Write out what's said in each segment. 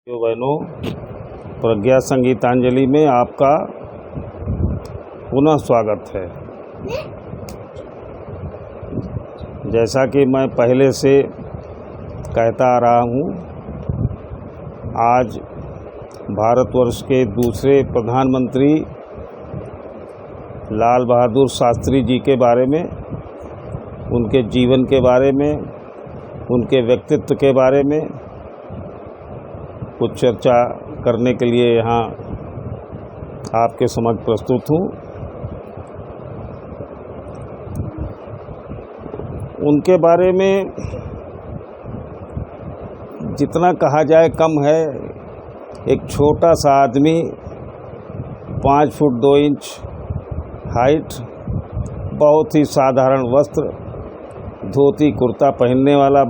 भाइयों बहनों, प्रज्ञा संगीतांजलि में आपका पुनः स्वागत है। जैसा कि मैं पहले से कहता आ रहा हूँ, आज भारतवर्ष के दूसरे प्रधानमंत्री लाल बहादुर शास्त्री जी के बारे में, उनके जीवन के बारे में, उनके व्यक्तित्व के बारे में कुछ चर्चा करने के लिए यहाँ आपके समक्ष प्रस्तुत हूँ। उनके बारे में जितना कहा जाए कम है। एक छोटा सा आदमी, 5 फुट 2 इंच हाइट, बहुत ही साधारण वस्त्र, धोती कुर्ता पहनने वाला,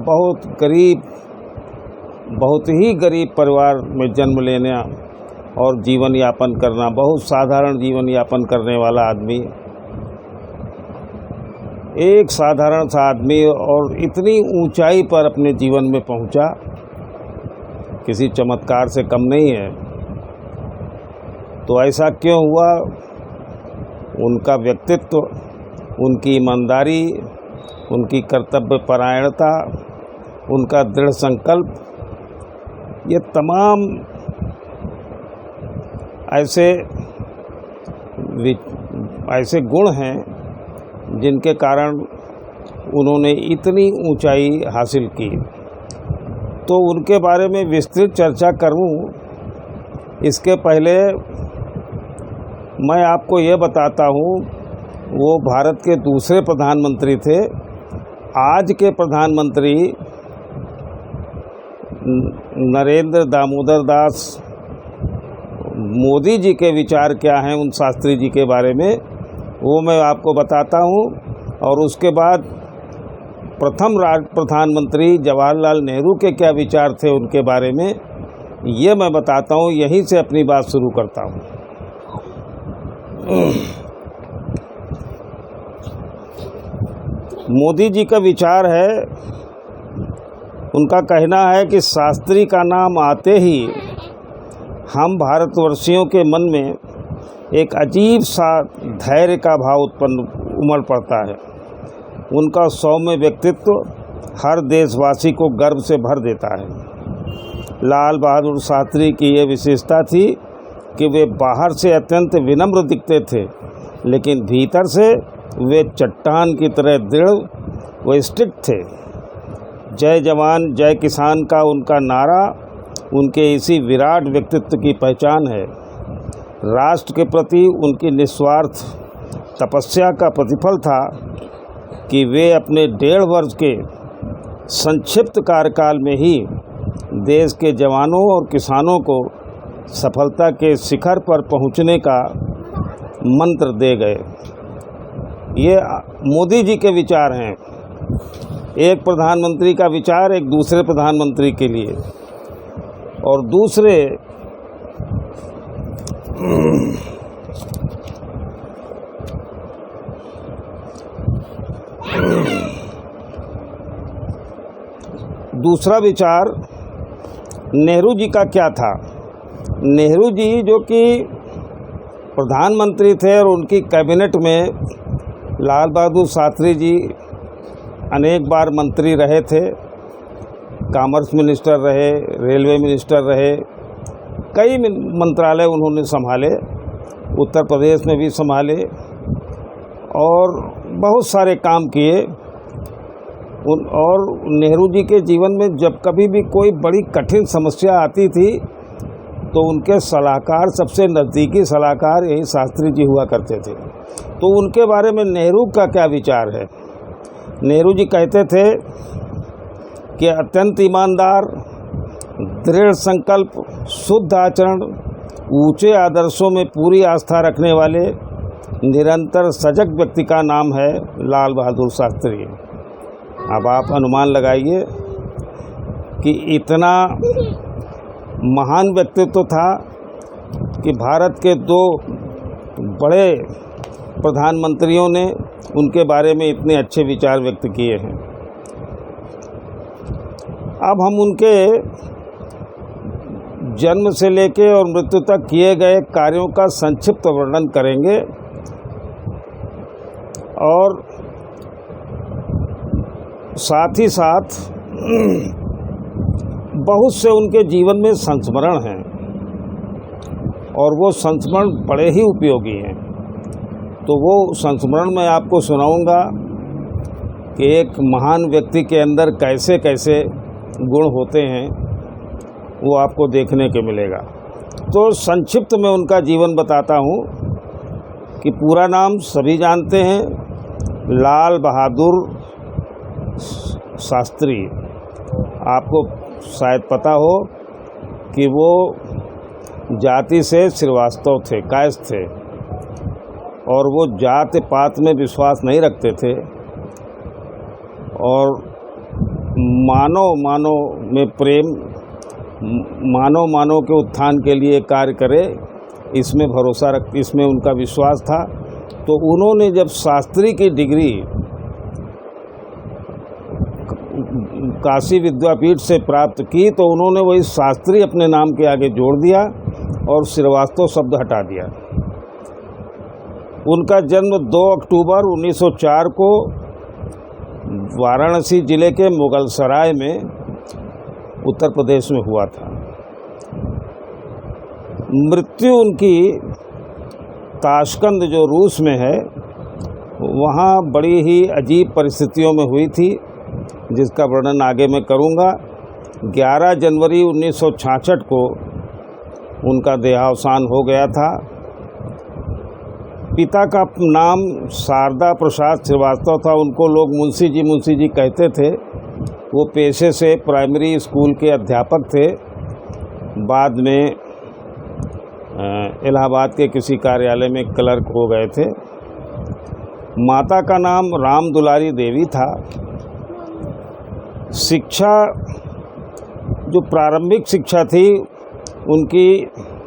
बहुत ही गरीब परिवार में जन्म लेना और जीवन यापन करना, बहुत साधारण जीवन यापन करने वाला आदमी, एक साधारण सा आदमी और इतनी ऊंचाई पर अपने जीवन में पहुंचा, किसी चमत्कार से कम नहीं है। तो ऐसा क्यों हुआ? उनका व्यक्तित्व, उनकी ईमानदारी, उनकी कर्तव्यपरायणता, उनका दृढ़ संकल्प, ये तमाम ऐसे गुण हैं जिनके कारण उन्होंने इतनी ऊंचाई हासिल की। तो उनके बारे में विस्तृत चर्चा करूं, इसके पहले मैं आपको ये बताता हूं, वो भारत के दूसरे प्रधानमंत्री थे। आज के प्रधानमंत्री नरेंद्र दामोदर दास मोदी जी के विचार क्या हैं उन शास्त्री जी के बारे में, वो मैं आपको बताता हूं। और उसके बाद प्रथम प्रधानमंत्री जवाहरलाल नेहरू के क्या विचार थे उनके बारे में, ये मैं बताता हूं। यहीं से अपनी बात शुरू करता हूं। मोदी जी का विचार है, उनका कहना है कि शास्त्री का नाम आते ही हम भारतवर्षियों के मन में एक अजीब सा धैर्य का भाव उमड़ पड़ता है। उनका सौम्य व्यक्तित्व हर देशवासी को गर्व से भर देता है। लाल बहादुर शास्त्री की ये विशेषता थी कि वे बाहर से अत्यंत विनम्र दिखते थे, लेकिन भीतर से वे चट्टान की तरह दृढ़ व स्ट्रिक्ट थे। जय जवान जय किसान का उनका नारा उनके इसी विराट व्यक्तित्व की पहचान है। राष्ट्र के प्रति उनकी निस्वार्थ तपस्या का प्रतिफल था कि वे अपने 1.5 वर्ष के संक्षिप्त कार्यकाल में ही देश के जवानों और किसानों को सफलता के शिखर पर पहुंचने का मंत्र दे गए। ये मोदी जी के विचार हैं। एक प्रधानमंत्री का विचार एक दूसरे प्रधानमंत्री के लिए, और दूसरा विचार नेहरू जी का क्या था। नेहरू जी जो कि प्रधानमंत्री थे और उनकी कैबिनेट में लाल बहादुर शास्त्री जी अनेक बार मंत्री रहे थे, कॉमर्स मिनिस्टर रहे, रेलवे मिनिस्टर रहे, कई मंत्रालय उन्होंने संभाले, उत्तर प्रदेश में भी संभाले और बहुत सारे काम किए। और नेहरू जी के जीवन में जब कभी भी कोई बड़ी कठिन समस्या आती थी तो उनके सलाहकार, सबसे नज़दीकी सलाहकार यही शास्त्री जी हुआ करते थे। तो उनके बारे में नेहरू का क्या विचार है? नेहरू जी कहते थे कि अत्यंत ईमानदार, दृढ़ संकल्प, शुद्ध आचरण, ऊंचे आदर्शों में पूरी आस्था रखने वाले निरंतर सजग व्यक्ति का नाम है लाल बहादुर शास्त्री। अब आप अनुमान लगाइए कि इतना महान व्यक्तित्व था कि भारत के 2 बड़े प्रधानमंत्रियों ने उनके बारे में इतने अच्छे विचार व्यक्त किए हैं। अब हम उनके जन्म से लेकर और मृत्यु तक किए गए कार्यों का संक्षिप्त वर्णन करेंगे और साथ ही साथ बहुत से उनके जीवन में संस्मरण हैं और वो संस्मरण बड़े ही उपयोगी हैं। तो वो संस्मरण मैं आपको सुनाऊंगा कि एक महान व्यक्ति के अंदर कैसे कैसे गुण होते हैं, वो आपको देखने के मिलेगा। तो संक्षिप्त में उनका जीवन बताता हूँ कि पूरा नाम सभी जानते हैं, लाल बहादुर शास्त्री। आपको शायद पता हो कि वो जाति से श्रीवास्तव थे, कायस्थ थे और वो जाति पात में विश्वास नहीं रखते थे और मानव में प्रेम, मानव के उत्थान के लिए कार्य करे, इसमें भरोसा रख, इसमें उनका विश्वास था। तो उन्होंने जब शास्त्री की डिग्री काशी विद्यापीठ से प्राप्त की तो उन्होंने वही शास्त्री अपने नाम के आगे जोड़ दिया और श्रीवास्तव शब्द हटा दिया। उनका जन्म 2 अक्टूबर 1904 को वाराणसी जिले के मुगलसराय में उत्तर प्रदेश में हुआ था। मृत्यु उनकी ताशकंद जो रूस में है, वहाँ बड़ी ही अजीब परिस्थितियों में हुई थी, जिसका वर्णन आगे मैं करूँगा। 11 जनवरी 1966 को उनका देहावसान हो गया था। पिता का नाम शारदा प्रसाद श्रीवास्तव था। उनको लोग मुंशी जी कहते थे। वो पेशे से प्राइमरी स्कूल के अध्यापक थे, बाद में इलाहाबाद के किसी कार्यालय में क्लर्क हो गए थे। माता का नाम राम दुलारी देवी था। शिक्षा, जो प्रारंभिक शिक्षा थी उनकी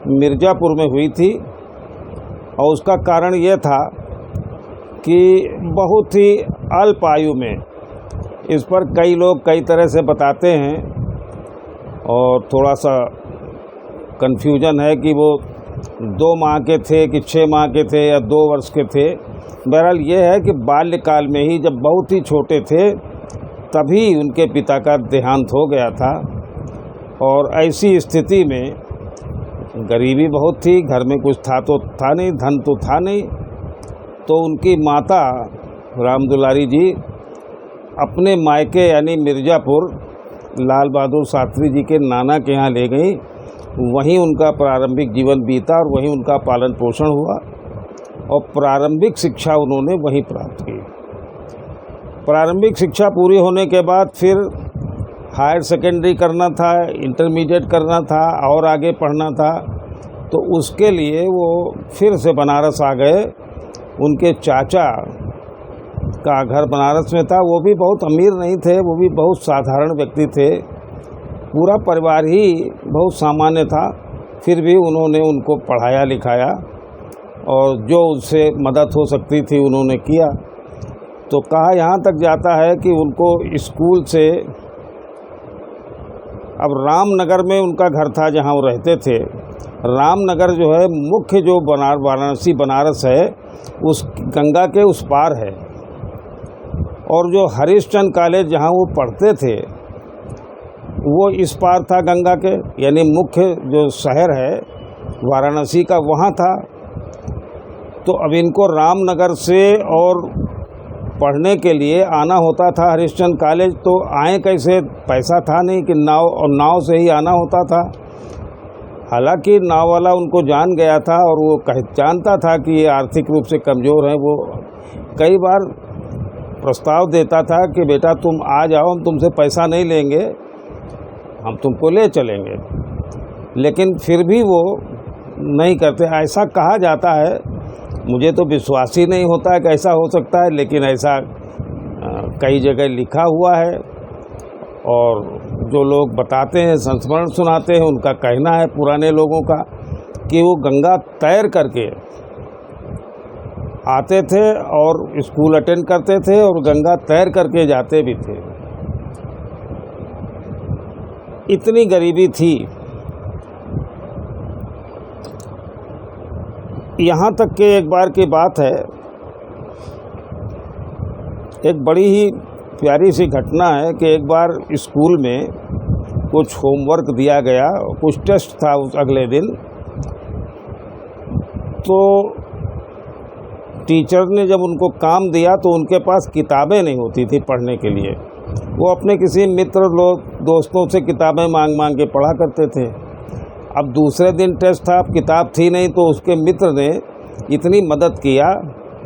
मिर्ज़ापुर में हुई थी और उसका कारण यह था कि बहुत ही अल्प आयु में, इस पर कई लोग कई तरह से बताते हैं और थोड़ा सा कन्फ्यूजन है कि वो 2 माह के थे कि 6 माह के थे या 2 वर्ष के थे। बहरहाल ये है कि बाल्यकाल में ही, जब बहुत ही छोटे थे, तभी उनके पिता का देहांत हो गया था। और ऐसी स्थिति में गरीबी बहुत थी, घर में कुछ था तो था नहीं, धन तो था नहीं। तो उनकी माता राम दुलारी जी अपने मायके यानी मिर्ज़ापुर लाल बहादुर शास्त्री जी के नाना के यहाँ ले गई। वहीं उनका प्रारंभिक जीवन बीता और वहीं उनका पालन पोषण हुआ और प्रारंभिक शिक्षा उन्होंने वहीं प्राप्त की। प्रारंभिक शिक्षा पूरी होने के बाद फिर हायर सेकेंडरी करना था, इंटरमीडिएट करना था और आगे पढ़ना था। तो उसके लिए वो फिर से बनारस आ गए। उनके चाचा का घर बनारस में था। वो भी बहुत अमीर नहीं थे, वो भी बहुत साधारण व्यक्ति थे। पूरा परिवार ही बहुत सामान्य था। फिर भी उन्होंने उनको पढ़ाया लिखाया और जो उससे मदद हो सकती थी उन्होंने किया। तो कहा यहाँ तक जाता है कि उनको स्कूल से, अब रामनगर में उनका घर था जहाँ वो रहते थे। रामनगर जो है मुख्य जो वाराणसी बनारस है, उस गंगा के उस पार है। और जो हरिश्चंद्र कॉलेज जहाँ वो पढ़ते थे वो इस पार था गंगा के, यानी मुख्य जो शहर है वाराणसी का वहाँ था। तो अब इनको रामनगर से और पढ़ने के लिए आना होता था हरिश्चंद्र कॉलेज। तो आए कैसे, पैसा था नहीं कि नाव से ही आना होता था। हालांकि नाव वाला उनको जान गया था और वो जानता था कि ये आर्थिक रूप से कमज़ोर हैं। वो कई बार प्रस्ताव देता था कि बेटा तुम आ जाओ, हम तुमसे पैसा नहीं लेंगे, हम तुमको ले चलेंगे। लेकिन फिर भी वो नहीं करते। ऐसा कहा जाता है, मुझे तो विश्वास ही नहीं होता है कि ऐसा हो सकता है, लेकिन ऐसा कई जगह लिखा हुआ है। और जो लोग बताते हैं, संस्मरण सुनाते हैं, उनका कहना है पुराने लोगों का कि वो गंगा तैर करके आते थे और स्कूल अटेंड करते थे और गंगा तैर करके जाते भी थे। इतनी गरीबी थी यहाँ तक कि एक बार की बात है, एक बड़ी ही प्यारी सी घटना है कि एक बार स्कूल में कुछ होमवर्क दिया गया, कुछ टेस्ट था उस अगले दिन, तो टीचर ने जब उनको काम दिया तो उनके पास किताबें नहीं होती थी पढ़ने के लिए। वो अपने किसी मित्र दोस्तों से किताबें मांग मांग के पढ़ा करते थे। अब दूसरे दिन टेस्ट था, अब किताब थी नहीं, तो उसके मित्र ने इतनी मदद किया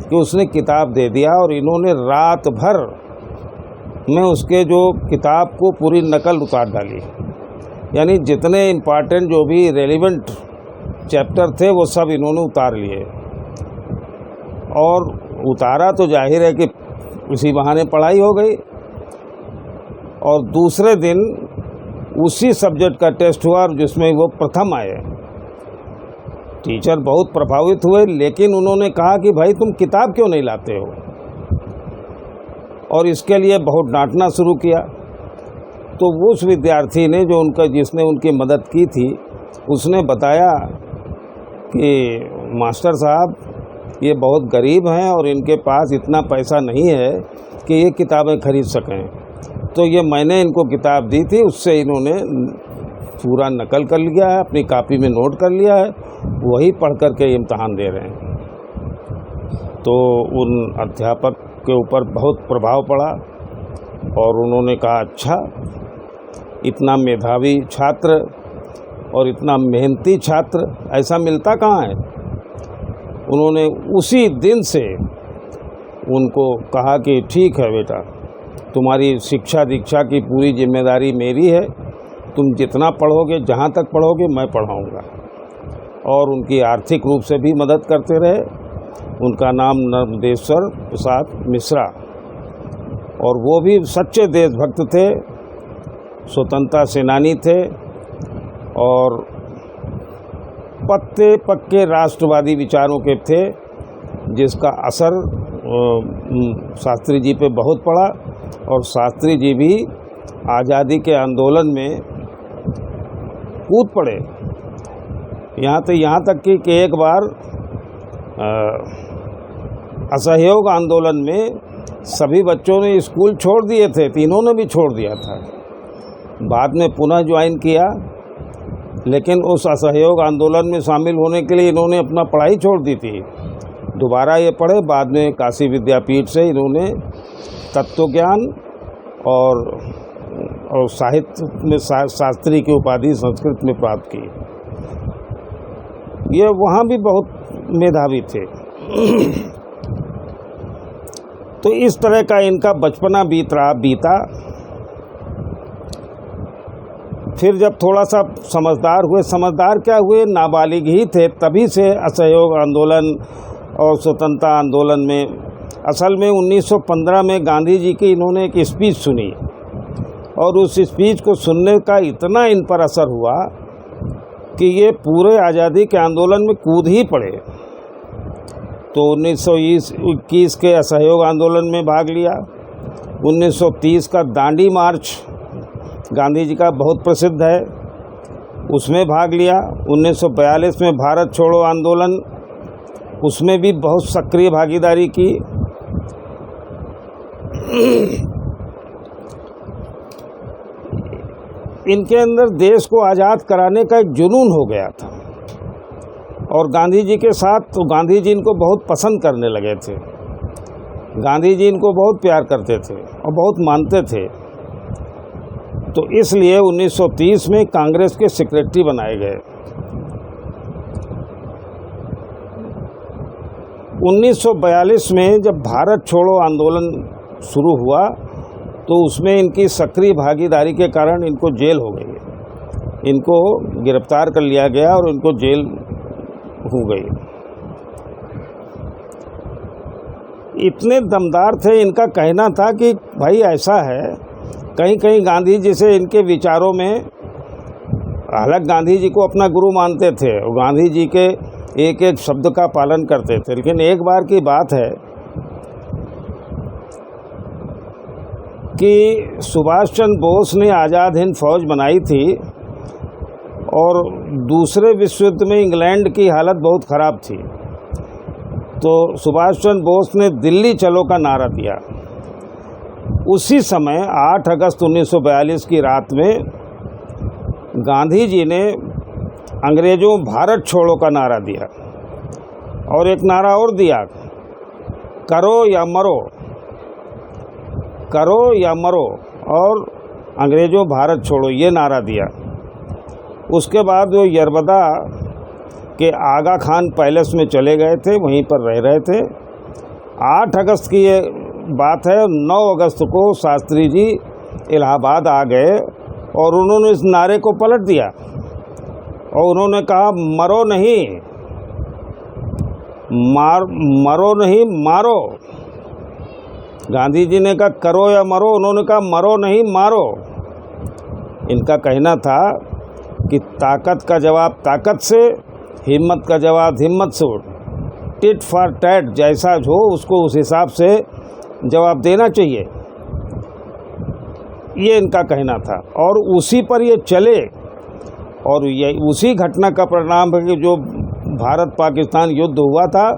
कि उसने किताब दे दिया और इन्होंने रात भर में उसके जो किताब को पूरी नकल उतार डाली। यानी जितने इम्पॉर्टेंट जो भी रेलिवेंट चैप्टर थे वो सब इन्होंने उतार लिए। और उतारा तो जाहिर है कि उसी बहाने पढ़ाई हो गई। और दूसरे दिन उसी सब्जेक्ट का टेस्ट हुआ जिसमें वो प्रथम आए। टीचर बहुत प्रभावित हुए, लेकिन उन्होंने कहा कि भाई तुम किताब क्यों नहीं लाते हो, और इसके लिए बहुत डांटना शुरू किया। तो वो उस विद्यार्थी ने जिसने उनकी मदद की थी, उसने बताया कि मास्टर साहब ये बहुत गरीब हैं और इनके पास इतना पैसा नहीं है कि ये किताबें खरीद सकें, तो ये मैंने इनको किताब दी थी, उससे इन्होंने पूरा नकल कर लिया है, अपनी कॉपी में नोट कर लिया है, वही पढ़ कर के इम्तहान दे रहे हैं। तो उन अध्यापक के ऊपर बहुत प्रभाव पड़ा और उन्होंने कहा अच्छा, इतना मेधावी छात्र और इतना मेहनती छात्र ऐसा मिलता कहाँ है। उन्होंने उसी दिन से उनको कहा कि ठीक है बेटा, तुम्हारी शिक्षा दीक्षा की पूरी जिम्मेदारी मेरी है, तुम जितना पढ़ोगे, जहाँ तक पढ़ोगे मैं पढ़ाऊँगा। और उनकी आर्थिक रूप से भी मदद करते रहे। उनका नाम नर्मदेश्वर प्रसाद मिश्रा, और वो भी सच्चे देशभक्त थे, स्वतंत्रता सेनानी थे और पक्के राष्ट्रवादी विचारों के थे, जिसका असर शास्त्री जी पे बहुत पड़ा। और शास्त्री जी भी आज़ादी के आंदोलन में कूद पड़े। यहाँ तक कि एक बार असहयोग आंदोलन में सभी बच्चों ने स्कूल छोड़ दिए थे, तीनों ने भी छोड़ दिया था। बाद में पुनः ज्वाइन किया, लेकिन उस असहयोग आंदोलन में शामिल होने के लिए इन्होंने अपना पढ़ाई छोड़ दी थी। दोबारा ये पढ़े, बाद में काशी विद्यापीठ से इन्होंने तत्वज्ञान और साहित्य में शास्त्री की उपाधि संस्कृत में प्राप्त की। ये वहाँ भी बहुत मेधावी थे। तो इस तरह का इनका बचपना बीता। फिर जब थोड़ा सा समझदार क्या हुए, नाबालिग ही थे, तभी से असहयोग आंदोलन और स्वतंत्रता आंदोलन में, असल में 1915 में गांधी जी की इन्होंने एक स्पीच सुनी और उस स्पीच को सुनने का इतना इन पर असर हुआ कि ये पूरे आज़ादी के आंदोलन में कूद ही पड़े। तो 1921 के असहयोग आंदोलन में भाग लिया। 1930 का दांडी मार्च गांधी जी का बहुत प्रसिद्ध है, उसमें भाग लिया। 1942 में भारत छोड़ो आंदोलन, उसमें भी बहुत सक्रिय भागीदारी की। इनके अंदर देश को आज़ाद कराने का एक जुनून हो गया था और गांधी जी के साथ, तो गांधी जी इनको बहुत पसंद करने लगे थे। गांधी जी इनको बहुत प्यार करते थे और बहुत मानते थे। तो इसलिए 1930 में कांग्रेस के सेक्रेटरी बनाए गए। 1942 में जब भारत छोड़ो आंदोलन शुरू हुआ तो उसमें इनकी सक्रिय भागीदारी के कारण इनको जेल हो गई। इनको गिरफ्तार कर लिया गया और इनको जेल हो गई। इतने दमदार थे, इनका कहना था कि भाई ऐसा है, कहीं कहीं गांधी जी से इनके विचारों में, हालांकि गांधी जी को अपना गुरु मानते थे और गांधी जी के एक एक शब्द का पालन करते थे, लेकिन एक बार की बात है कि सुभाष चंद्र बोस ने आज़ाद हिंद फौज बनाई थी और दूसरे विश्व युद्ध में इंग्लैंड की हालत बहुत ख़राब थी तो सुभाष चंद्र बोस ने दिल्ली चलो का नारा दिया। उसी समय 8 अगस्त 1942 की रात में गांधी जी ने अंग्रेज़ों भारत छोड़ो का नारा दिया और एक नारा और दिया, करो या मरो, करो या मरो, और अंग्रेज़ों भारत छोड़ो, ये नारा दिया। उसके बाद जो यरबदा के आगा खान पैलेस में चले गए थे, वहीं पर रह रहे थे। 8 अगस्त की ये बात है। 9 अगस्त को शास्त्री जी इलाहाबाद आ गए और उन्होंने इस नारे को पलट दिया और उन्होंने कहा, मरो नहीं, मरो नहीं, मारो। गांधी जी ने कहा करो या मरो, उन्होंने कहा मरो नहीं, मारो। इनका कहना था कि ताकत का जवाब ताकत से, हिम्मत का जवाब हिम्मत से, टिट फॉर टैट, जैसा हो उसको उस हिसाब से जवाब देना चाहिए, ये इनका कहना था। और उसी पर ये चले और ये उसी घटना का परिणाम है कि जो भारत पाकिस्तान युद्ध हुआ था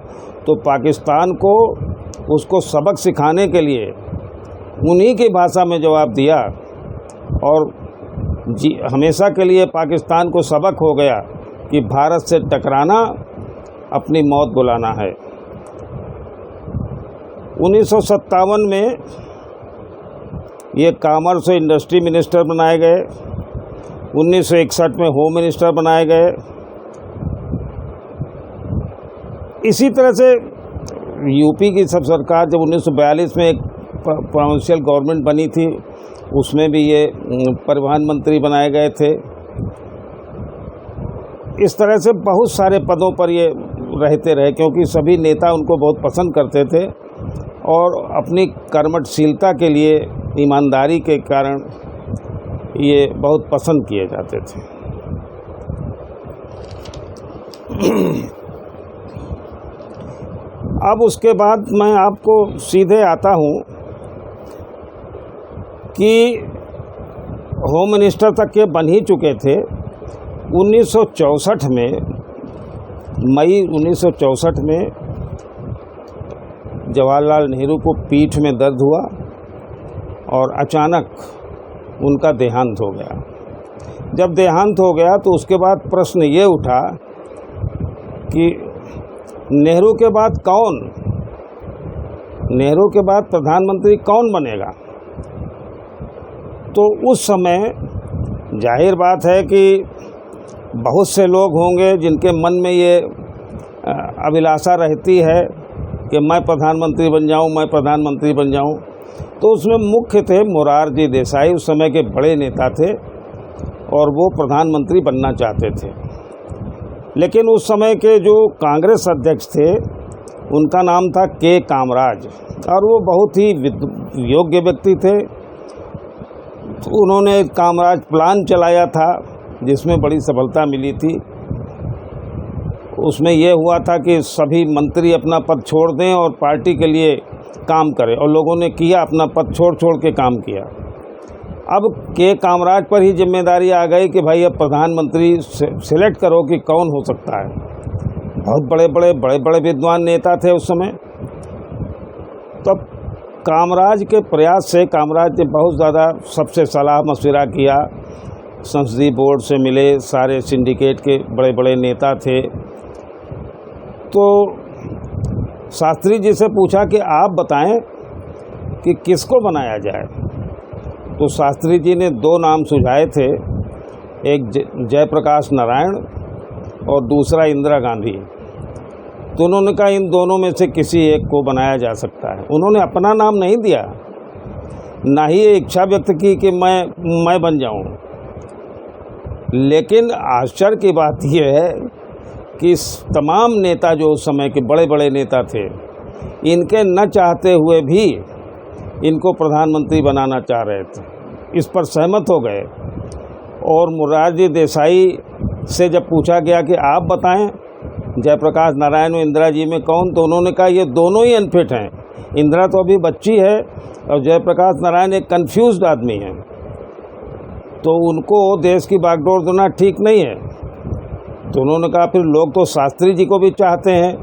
तो पाकिस्तान को उसको सबक सिखाने के लिए उन्हीं की भाषा में जवाब दिया और हमेशा के लिए पाकिस्तान को सबक हो गया कि भारत से टकराना अपनी मौत बुलाना है। 1957 में ये कॉमर्स और इंडस्ट्री मिनिस्टर बनाए गए। 1961 में होम मिनिस्टर बनाए गए। इसी तरह से यूपी की सब सरकार जब 1942 में एक प्रोविंशियल गवर्नमेंट बनी थी, उसमें भी ये परिवहन मंत्री बनाए गए थे। इस तरह से बहुत सारे पदों पर ये रहते रहे क्योंकि सभी नेता उनको बहुत पसंद करते थे और अपनी कर्मठशीलता के लिए, ईमानदारी के कारण ये बहुत पसंद किए जाते थे। अब उसके बाद मैं आपको सीधे आता हूँ कि होम मिनिस्टर तक ये बन ही चुके थे। 1964 में, मई 1964 में जवाहरलाल नेहरू को पीठ में दर्द हुआ और अचानक उनका देहांत हो गया। जब देहांत हो गया तो उसके बाद प्रश्न ये उठा कि नेहरू के बाद कौन, नेहरू के बाद प्रधानमंत्री कौन बनेगा। तो उस समय जाहिर बात है कि बहुत से लोग होंगे जिनके मन में ये अभिलाषा रहती है कि मैं प्रधानमंत्री बन जाऊं, मैं प्रधानमंत्री बन जाऊं। तो उसमें मुख्य थे मोरारजी देसाई, उस समय के बड़े नेता थे और वो प्रधानमंत्री बनना चाहते थे। लेकिन उस समय के जो कांग्रेस अध्यक्ष थे उनका नाम था के कामराज और वो बहुत ही योग्य व्यक्ति थे। तो उन्होंने कामराज प्लान चलाया था जिसमें बड़ी सफलता मिली थी। उसमें यह हुआ था कि सभी मंत्री अपना पद छोड़ दें और पार्टी के लिए काम करें, और लोगों ने किया, अपना पद छोड़ छोड़ के काम किया। अब के कामराज पर ही जिम्मेदारी आ गई कि भाई अब प्रधानमंत्री सिलेक्ट करो कि कौन हो सकता है। बहुत बड़े बड़े विद्वान नेता थे उस समय। तब कामराज के प्रयास से कामराज ने बहुत ज़्यादा सबसे सलाह मशविरा किया, संसदीय बोर्ड से मिले, सारे सिंडिकेट के बड़े बड़े नेता थे। तो शास्त्री जी से पूछा कि आप बताएं कि किसको बनाया जाए। तो शास्त्री जी ने 2 नाम सुझाए थे, एक जयप्रकाश नारायण और दूसरा इंदिरा गांधी। तो उन्होंने कहा इन दोनों में से किसी एक को बनाया जा सकता है। उन्होंने अपना नाम नहीं दिया, ना ही ये इच्छा व्यक्त की कि मैं बन जाऊं। लेकिन आश्चर्य की बात यह है कि तमाम नेता जो उस समय के बड़े बड़े नेता थे, इनके न चाहते हुए भी इनको प्रधानमंत्री बनाना चाह रहे थे। इस पर सहमत हो गए और मोरारजी देसाई से जब पूछा गया कि आप बताएं जयप्रकाश नारायण और इंदिरा जी में कौन, तो उन्होंने कहा ये दोनों ही अनफिट हैं। इंदिरा तो अभी बच्ची है और जयप्रकाश नारायण एक कंफ्यूज्ड आदमी है, तो उनको देश की बागडोर देना ठीक नहीं है। तो उन्होंने कहा फिर लोग तो शास्त्री जी को भी चाहते हैं,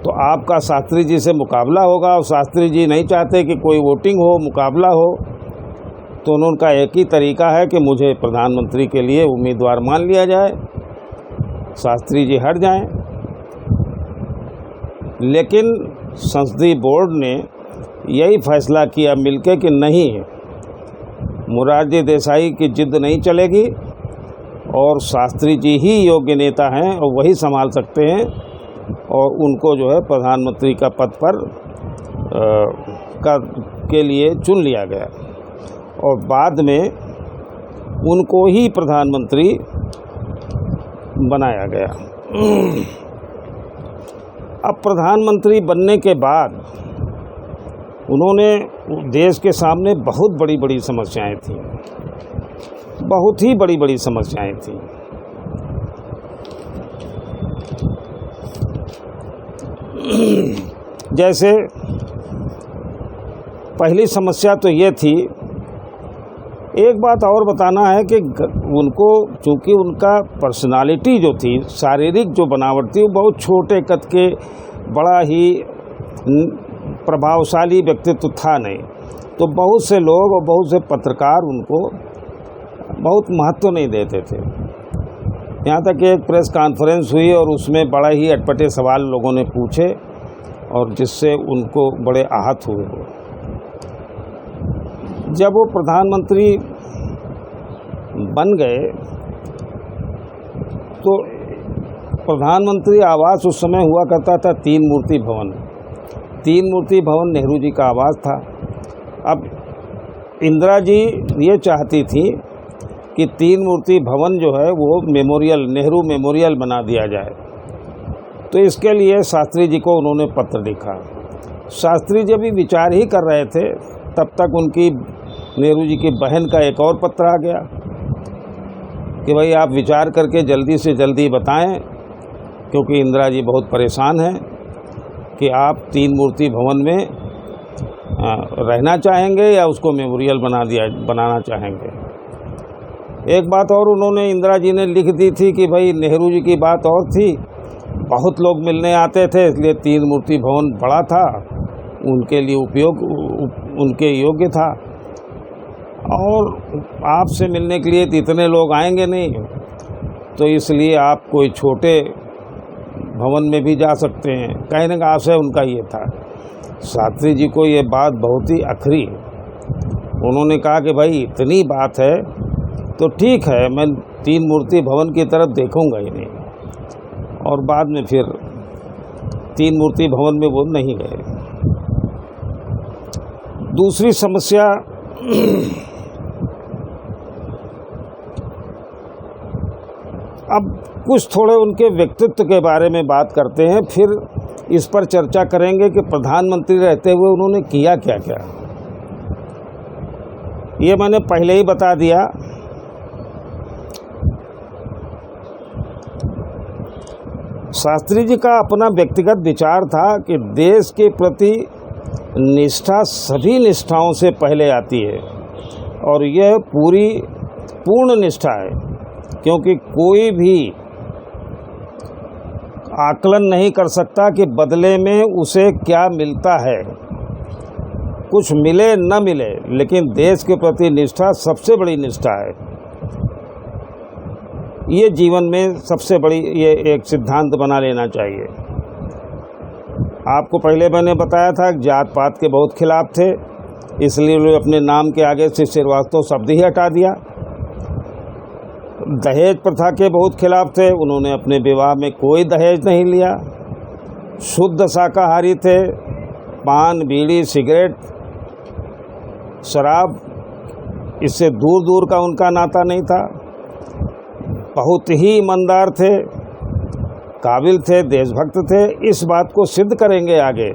तो आपका शास्त्री जी से मुकाबला होगा, और शास्त्री जी नहीं चाहते कि कोई वोटिंग हो, मुकाबला हो, तो उनका एक ही तरीका है कि मुझे प्रधानमंत्री के लिए उम्मीदवार मान लिया जाए, शास्त्री जी हट जाएं। लेकिन संसदीय बोर्ड ने यही फैसला किया मिलके कि नहीं, मोरारजी देसाई की जिद नहीं चलेगी और शास्त्री जी ही योग्य नेता हैं और वही संभाल सकते हैं, और उनको जो है प्रधानमंत्री का पद पर के लिए चुन लिया गया और बाद में उनको ही प्रधानमंत्री बनाया गया। अब प्रधानमंत्री बनने के बाद उन्होंने देश के सामने बहुत बड़ी बड़ी समस्याएं थी, बहुत ही बड़ी बड़ी समस्याएं थी। जैसे पहली समस्या तो ये थी, एक बात और बताना है कि उनको, चूँकि उनका पर्सनालिटी जो थी, शारीरिक जो बनावट थी, वो बहुत छोटे कद के, बड़ा ही प्रभावशाली व्यक्तित्व था नहीं, तो बहुत से लोग और बहुत से पत्रकार उनको बहुत महत्व नहीं देते थे। यहाँ तक कि एक प्रेस कॉन्फ्रेंस हुई और उसमें बड़ा ही अटपटे सवाल लोगों ने पूछे और जिससे उनको बड़े आहत हुए। जब वो प्रधानमंत्री बन गए तो प्रधानमंत्री आवास उस समय हुआ करता था तीन मूर्ति भवन। तीन मूर्ति भवन नेहरू जी का आवास था। अब इंदिरा जी ये चाहती थी कि तीन मूर्ति भवन जो है वो मेमोरियल, नेहरू मेमोरियल बना दिया जाए, तो इसके लिए शास्त्री जी को उन्होंने पत्र लिखा। शास्त्री जी अभी विचार ही कर रहे थे, तब तक उनकी नेहरू जी की बहन का एक और पत्र आ गया कि भाई आप विचार करके जल्दी से जल्दी बताएं, क्योंकि इंदिरा जी बहुत परेशान हैं कि आप तीन मूर्ति भवन में रहना चाहेंगे या उसको मेमोरियल बनाना चाहेंगे। एक बात और उन्होंने, इंदिरा जी ने लिख दी थी कि भाई नेहरू जी की बात और थी, बहुत लोग मिलने आते थे, इसलिए तीन मूर्ति भवन बड़ा था, उनके लिए उनके योग्य था, और आपसे मिलने के लिए इतने लोग आएंगे नहीं, तो इसलिए आप कोई छोटे भवन में भी जा सकते हैं। कहने का आशय उनका ये था। शास्त्री जी को ये बात बहुत ही अखरी, उन्होंने कहा कि भाई इतनी बात है तो ठीक है, मैं तीन मूर्ति भवन की तरफ देखूंगा ही नहीं, और बाद में फिर तीन मूर्ति भवन में वो नहीं गए। दूसरी समस्या अब कुछ थोड़े उनके व्यक्तित्व के बारे में बात करते हैं, फिर इस पर चर्चा करेंगे कि प्रधानमंत्री रहते हुए उन्होंने किया क्या क्या। ये मैंने पहले ही बता दिया। शास्त्री जी का अपना व्यक्तिगत विचार था कि देश के प्रति निष्ठा सभी निष्ठाओं से पहले आती है, और यह पूर्ण निष्ठा है, क्योंकि कोई भी आकलन नहीं कर सकता कि बदले में उसे क्या मिलता है। कुछ मिले न मिले, लेकिन देश के प्रति निष्ठा सबसे बड़ी निष्ठा है। ये जीवन में सबसे बड़ी, ये एक सिद्धांत बना लेना चाहिए। आपको पहले मैंने बताया था जात पात के बहुत खिलाफ थे, इसलिए उन्होंने अपने नाम के आगे से श्रीवास्तव शब्द ही हटा दिया। दहेज प्रथा के बहुत खिलाफ थे, उन्होंने अपने विवाह में कोई दहेज नहीं लिया। शुद्ध शाकाहारी थे, पान, बीड़ी, सिगरेट, शराब, इससे दूर दूर का उनका नाता नहीं था। बहुत ही ईमानदार थे, काबिल थे, देशभक्त थे। इस बात को सिद्ध करेंगे आगे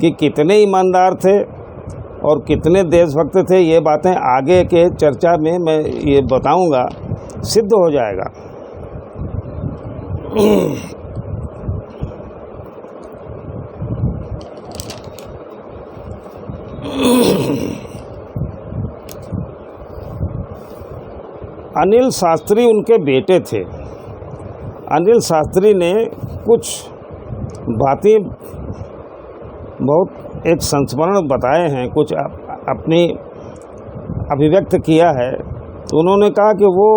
कि कितने ईमानदार थे और कितने देशभक्त थे। ये बातें आगे के चर्चा में मैं ये बताऊंगा, सिद्ध हो जाएगा। अनिल शास्त्री उनके बेटे थे। अनिल शास्त्री ने कुछ बातें बहुत एक संस्मरण बताए हैं, कुछ अपनी अभिव्यक्त किया है। तो उन्होंने कहा कि वो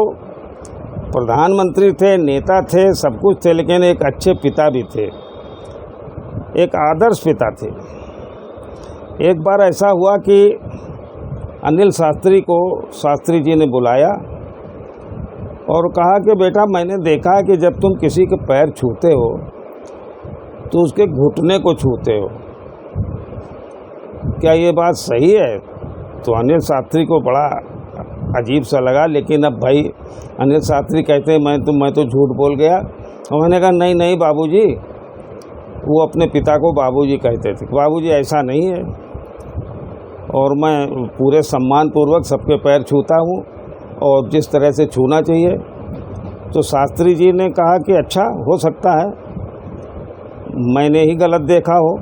प्रधानमंत्री थे, नेता थे, सब कुछ थे, लेकिन एक अच्छे पिता भी थे, एक आदर्श पिता थे। एक बार ऐसा हुआ कि अनिल शास्त्री को शास्त्री जी ने बुलाया और कहा कि बेटा, मैंने देखा कि जब तुम किसी के पैर छूते हो तो उसके घुटने को छूते हो, क्या ये बात सही है? तो अनिल शास्त्री को बड़ा अजीब सा लगा, लेकिन अब भाई अनिल शास्त्री कहते हैं मैं तो झूठ बोल गया। और मैंने कहा नहीं बाबूजी, वो अपने पिता को बाबूजी कहते थे, बाबूजी ऐसा नहीं है, और मैं पूरे सम्मान पूर्वक सबके पैर छूता हूँ और जिस तरह से छूना चाहिए। तो शास्त्री जी ने कहा कि अच्छा, हो सकता है मैंने ही गलत देखा हो।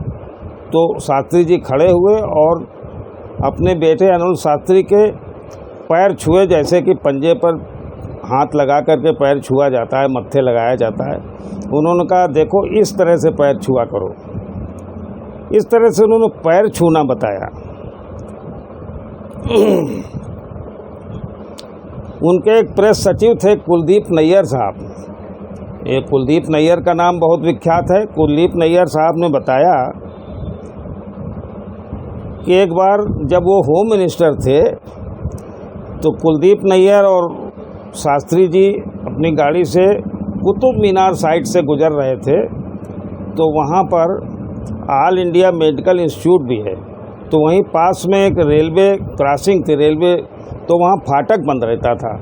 तो शास्त्री जी खड़े हुए और अपने बेटे अनिल शास्त्री के पैर छुए, जैसे कि पंजे पर हाथ लगा करके पैर छुआ जाता है, मत्थे लगाया जाता है। उन्होंने कहा देखो, इस तरह से पैर छुआ करो। इस तरह से उन्होंने पैर छूना बताया। उनके एक प्रेस सचिव थे कुलदीप नैयर साहब। ये कुलदीप नैयर का नाम बहुत विख्यात है। कुलदीप नैयर साहब ने बताया कि एक बार जब वो होम मिनिस्टर थे तो कुलदीप नैयर और शास्त्री जी अपनी गाड़ी से कुतुब मीनार साइड से गुजर रहे थे, तो वहाँ पर ऑल इंडिया मेडिकल इंस्टीट्यूट भी है। तो वहीं पास में एक रेलवे क्रॉसिंग थी, रेलवे, तो वहाँ फाटक बंद रहता था।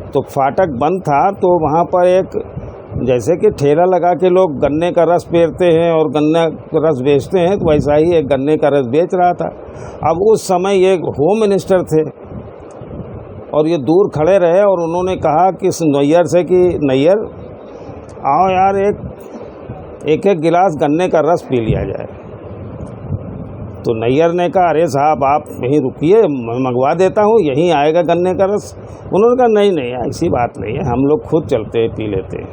तो फाटक बंद था तो वहाँ पर एक, जैसे कि ठेला लगा के लोग गन्ने का रस पेरते हैं और गन्ना का रस बेचते हैं, तो वैसा ही एक गन्ने का रस बेच रहा था। अब उस समय ये होम मिनिस्टर थे और ये दूर खड़े रहे और उन्होंने कहा कि नैयर से कि नैयर आओ यार, एक गिलास गन्ने का रस पी लिया जाए। तो नैयर ने कहा अरे साहब, आप यहीं रुकिए, मैं मंगवा देता हूँ, यहीं आएगा गन्ने का रस। उन्होंने कहा नहीं ऐसी बात नहीं है, हम लोग खुद चलते हैं, पी लेते हैं।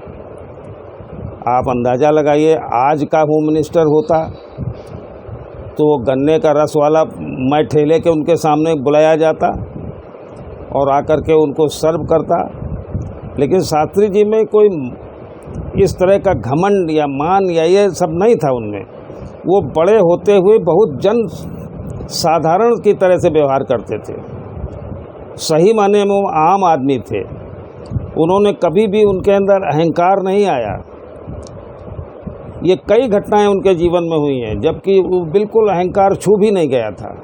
आप अंदाज़ा लगाइए, आज का होम मिनिस्टर होता तो वो गन्ने का रस वाला मैं ठेले के उनके सामने बुलाया जाता और आकर के उनको सर्व करता। लेकिन शास्त्री जी में कोई इस तरह का घमंड या मान या ये सब नहीं था उनमें। वो बड़े होते हुए बहुत जन साधारण की तरह से व्यवहार करते थे, सही माने में वो आम आदमी थे। उन्होंने कभी भी, उनके अंदर अहंकार नहीं आया। ये कई घटनाएं उनके जीवन में हुई हैं जबकि वो बिल्कुल अहंकार छू भी नहीं गया था,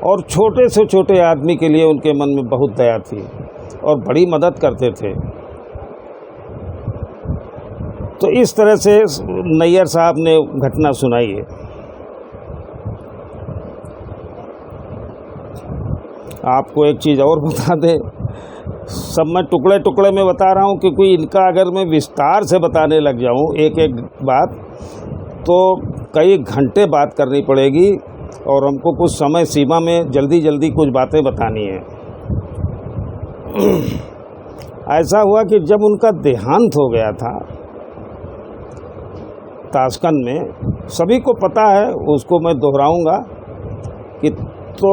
और छोटे से छोटे आदमी के लिए उनके मन में बहुत दया थी और बड़ी मदद करते थे। तो इस तरह से नैयर साहब ने घटना सुनाई है। आपको एक चीज़ और बता दें, सब मैं टुकड़े टुकड़े में बता रहा हूँ, क्योंकि इनका अगर मैं विस्तार से बताने लग जाऊँ एक एक बात, तो कई घंटे बात करनी पड़ेगी और हमको कुछ समय सीमा में जल्दी कुछ बातें बतानी है। ऐसा हुआ कि जब उनका देहांत हो गया था ताशकंद में, सभी को पता है, उसको मैं दोहराऊंगा कि तो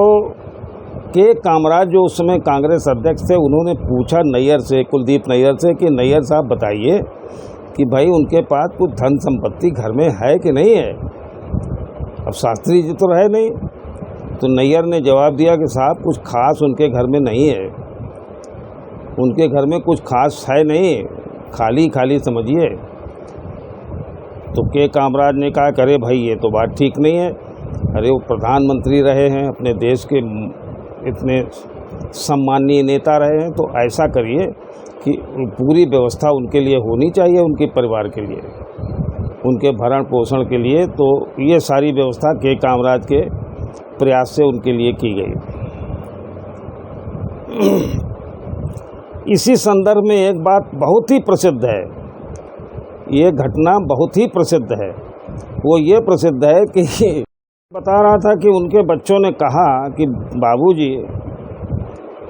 के कामराज जो उस समय कांग्रेस अध्यक्ष थे, उन्होंने पूछा नैयर से, कुलदीप नैयर से कि नैयर साहब बताइए कि भाई उनके पास कुछ धन संपत्ति घर में है कि नहीं है। अब शास्त्री जी तो रहे नहीं, तो नैयर ने जवाब दिया कि साहब कुछ खास उनके घर में नहीं है, उनके घर में कुछ खास है नहीं, खाली खाली समझिए। तो के कामराज ने कहा करे भाई ये तो बात ठीक नहीं है, अरे वो प्रधानमंत्री रहे हैं, अपने देश के इतने सम्मानीय नेता रहे हैं, तो ऐसा करिए कि पूरी व्यवस्था उनके लिए होनी चाहिए, उनके परिवार के लिए, उनके भरण पोषण के लिए। तो ये सारी व्यवस्था के कामराज के प्रयास से उनके लिए की गई। इसी संदर्भ में एक बात बहुत ही प्रसिद्ध है, ये घटना बहुत ही प्रसिद्ध है। वो ये प्रसिद्ध है कि बता रहा था कि उनके बच्चों ने कहा कि बाबूजी,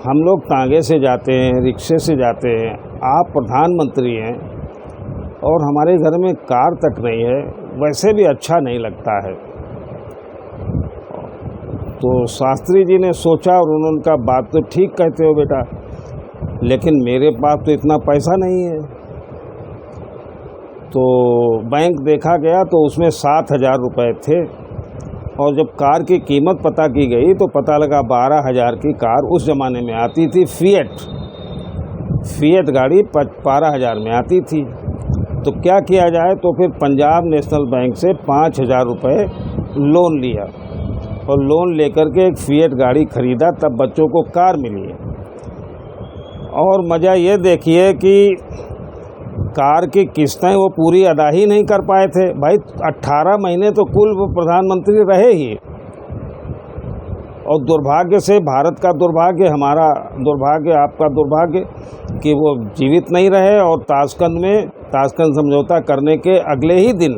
हम लोग तांगे से जाते हैं, रिक्शे से जाते हैं, आप प्रधानमंत्री हैं और हमारे घर में कार तक नहीं है, वैसे भी अच्छा नहीं लगता है। तो शास्त्री जी ने सोचा और उन्होंने कहा बात तो ठीक कहते हो बेटा, लेकिन मेरे पास तो इतना पैसा नहीं है। तो बैंक देखा गया तो उसमें 7,000 रुपये थे, और जब कार की कीमत पता की गई तो पता लगा 12,000 की कार उस ज़माने में आती थी। फिएट गाड़ी 12,000 में आती थी। तो क्या किया जाए, तो फिर पंजाब नेशनल बैंक से 5,000 रुपये लोन लिया, और लोन लेकर के एक फिएट गाड़ी ख़रीदा, तब बच्चों को कार मिली है। और मज़ा ये देखिए कि कार की किस्तें वो पूरी अदा ही नहीं कर पाए थे। भाई 18 महीने तो कुल वो प्रधानमंत्री रहे ही, और दुर्भाग्य से भारत का दुर्भाग्य, हमारा दुर्भाग्य, आपका दुर्भाग्य कि वो जीवित नहीं रहे, और ताशकंद समझौता करने के अगले ही दिन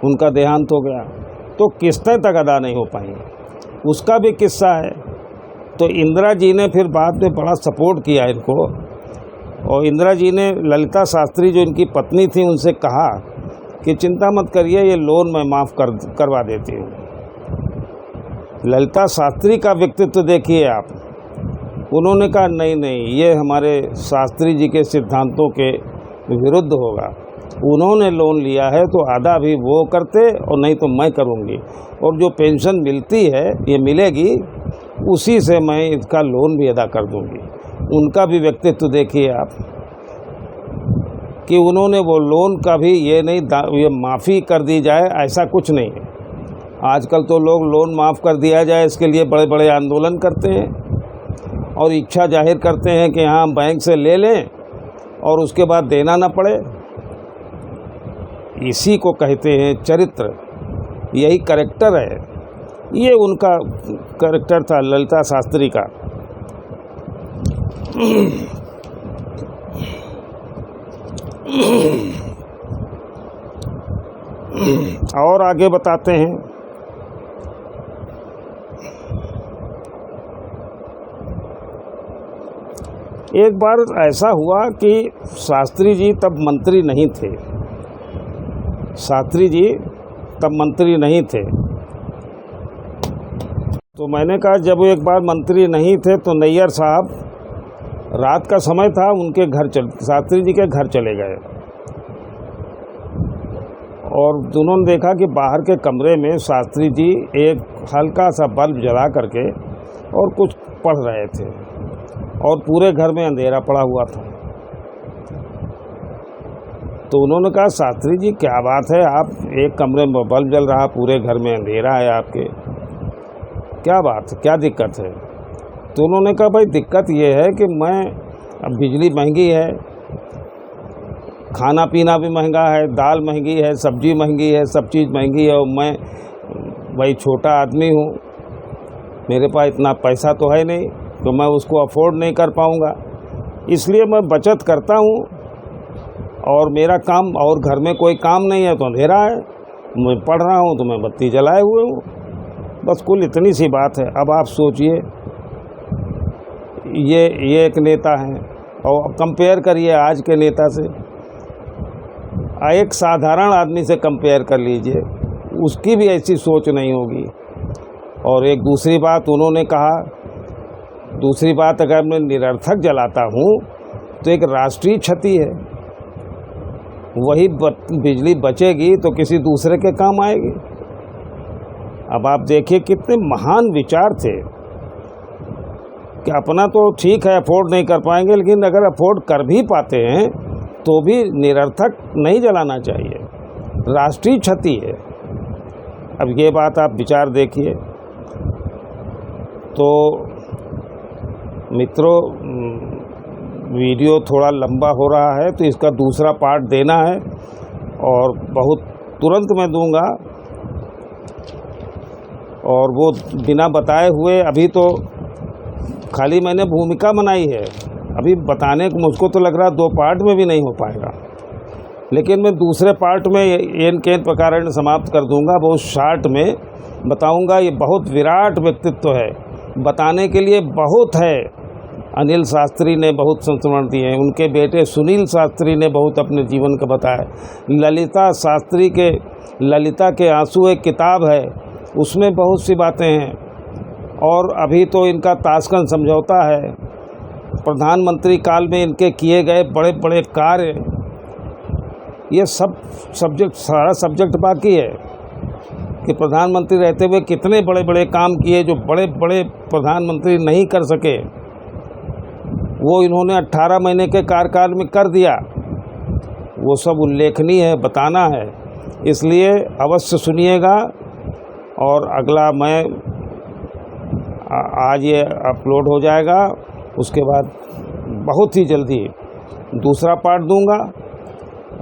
उनका देहांत हो गया। तो किस्तें तक अदा नहीं हो पाई, उसका भी किस्सा है। तो इंदिरा जी ने फिर बाद में बड़ा सपोर्ट किया इनको, और इंदिरा जी ने ललिता शास्त्री जो इनकी पत्नी थी उनसे कहा कि चिंता मत करिए, ये लोन मैं माफ़ करवा देती हूँ। ललिता शास्त्री का व्यक्तित्व देखिए आप, उन्होंने कहा नहीं नहीं, ये हमारे शास्त्री जी के सिद्धांतों के विरुद्ध होगा। उन्होंने लोन लिया है तो आधा भी वो करते, और नहीं तो मैं करूँगी, और जो पेंशन मिलती है ये मिलेगी, उसी से मैं इसका लोन भी अदा कर दूँगी। उनका भी व्यक्तित्व देखिए आप कि उन्होंने वो लोन का भी ये नहीं ये माफ़ी कर दी जाए, ऐसा कुछ नहीं है। आजकल तो लोग लोन माफ़ कर दिया जाए इसके लिए बड़े बड़े आंदोलन करते हैं और इच्छा जाहिर करते हैं कि हाँ बैंक से ले लें और उसके बाद देना ना पड़े। इसी को कहते हैं चरित्र, यही कैरेक्टर है। ये उनका कैरेक्टर था ललिता शास्त्री का। और आगे बताते हैं। एक बार ऐसा हुआ कि शास्त्री जी तब मंत्री नहीं थे। तो मैंने कहा जब एक बार मंत्री नहीं थे तो नैयर साहब, रात का समय था, उनके घर शास्त्री जी के घर चले गए, और उन्होंने देखा कि बाहर के कमरे में शास्त्री जी एक हल्का सा बल्ब जला करके और कुछ पढ़ रहे थे, और पूरे घर में अंधेरा पड़ा हुआ था। तो उन्होंने कहा शास्त्री जी क्या बात है, आप एक कमरे में बल्ब जल रहा, पूरे घर में अंधेरा है आपके, क्या बात, क्या दिक्कत है? तो उन्होंने कहा भाई दिक्कत ये है कि मैं, अब बिजली महंगी है, खाना पीना भी महंगा है, दाल महंगी है, सब्जी महंगी है, सब चीज़ महंगी है, और मैं भाई छोटा आदमी हूँ, मेरे पास इतना पैसा तो है नहीं तो मैं उसको अफोर्ड नहीं कर पाऊँगा, इसलिए मैं बचत करता हूँ, और मेरा काम, और घर में कोई काम नहीं है तो अंधेरा है, मैं पढ़ रहा हूँ तो मैं बत्ती जलाए हुए हूँ, बस कुल इतनी सी बात है। अब आप सोचिए, ये एक नेता है, और कंपेयर करिए आज के नेता से, एक साधारण आदमी से कंपेयर कर लीजिए, उसकी भी ऐसी सोच नहीं होगी। और एक दूसरी बात उन्होंने कहा, दूसरी बात अगर मैं निरर्थक जलाता हूँ तो एक राष्ट्रीय क्षति है, वही बिजली बचेगी तो किसी दूसरे के काम आएगी। अब आप देखिए कितने महान विचार थे कि अपना तो ठीक है अफोर्ड नहीं कर पाएंगे, लेकिन अगर अफोर्ड कर भी पाते हैं तो भी निरर्थक नहीं जलाना चाहिए, राष्ट्रीय क्षति है। अब ये बात आप विचार देखिए। तो मित्रों, वीडियो थोड़ा लंबा हो रहा है तो इसका दूसरा पार्ट देना है, और बहुत तुरंत मैं दूंगा, और वो बिना बताए हुए, अभी तो खाली मैंने भूमिका बनाई है, अभी बताने को मुझको तो लग रहा 2 पार्ट में भी नहीं हो पाएगा, लेकिन मैं दूसरे पार्ट में एन केन प्रकार समाप्त कर दूंगा, बहुत शार्ट में बताऊंगा। ये बहुत विराट व्यक्तित्व है, बताने के लिए बहुत है, अनिल शास्त्री ने बहुत संस्मरण दिए हैं, उनके बेटे सुनील शास्त्री ने बहुत अपने जीवन का बताया। ललिता शास्त्री के ललिता के आंसू एक किताब है, उसमें बहुत सी बातें हैं। और अभी तो इनका ताशकंद समझौता है, प्रधानमंत्री काल में इनके किए गए बड़े बड़े कार्य, ये सब सब्जेक्ट, सारा सब्जेक्ट बाकी है कि प्रधानमंत्री रहते हुए कितने बड़े बड़े काम किए जो बड़े बड़े प्रधानमंत्री नहीं कर सके, वो इन्होंने 18 महीने के कार्यकाल में कर दिया। वो सब उल्लेखनीय है, बताना है, इसलिए अवश्य सुनिएगा। और अगला मैं आज ये अपलोड हो जाएगा, उसके बाद बहुत ही जल्दी दूसरा पार्ट दूंगा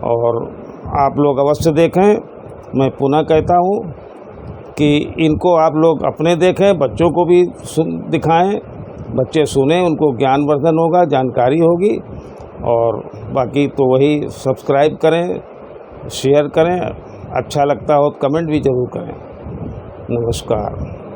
और आप लोग अवश्य देखें। मैं पुनः कहता हूँ कि इनको आप लोग अपने देखें, बच्चों को भी दिखाएं, बच्चे सुने, उनको ज्ञानवर्धन होगा, जानकारी होगी। और बाकी तो वही सब्सक्राइब करें, शेयर करें, अच्छा लगता हो तो कमेंट भी ज़रूर करें। नमस्कार।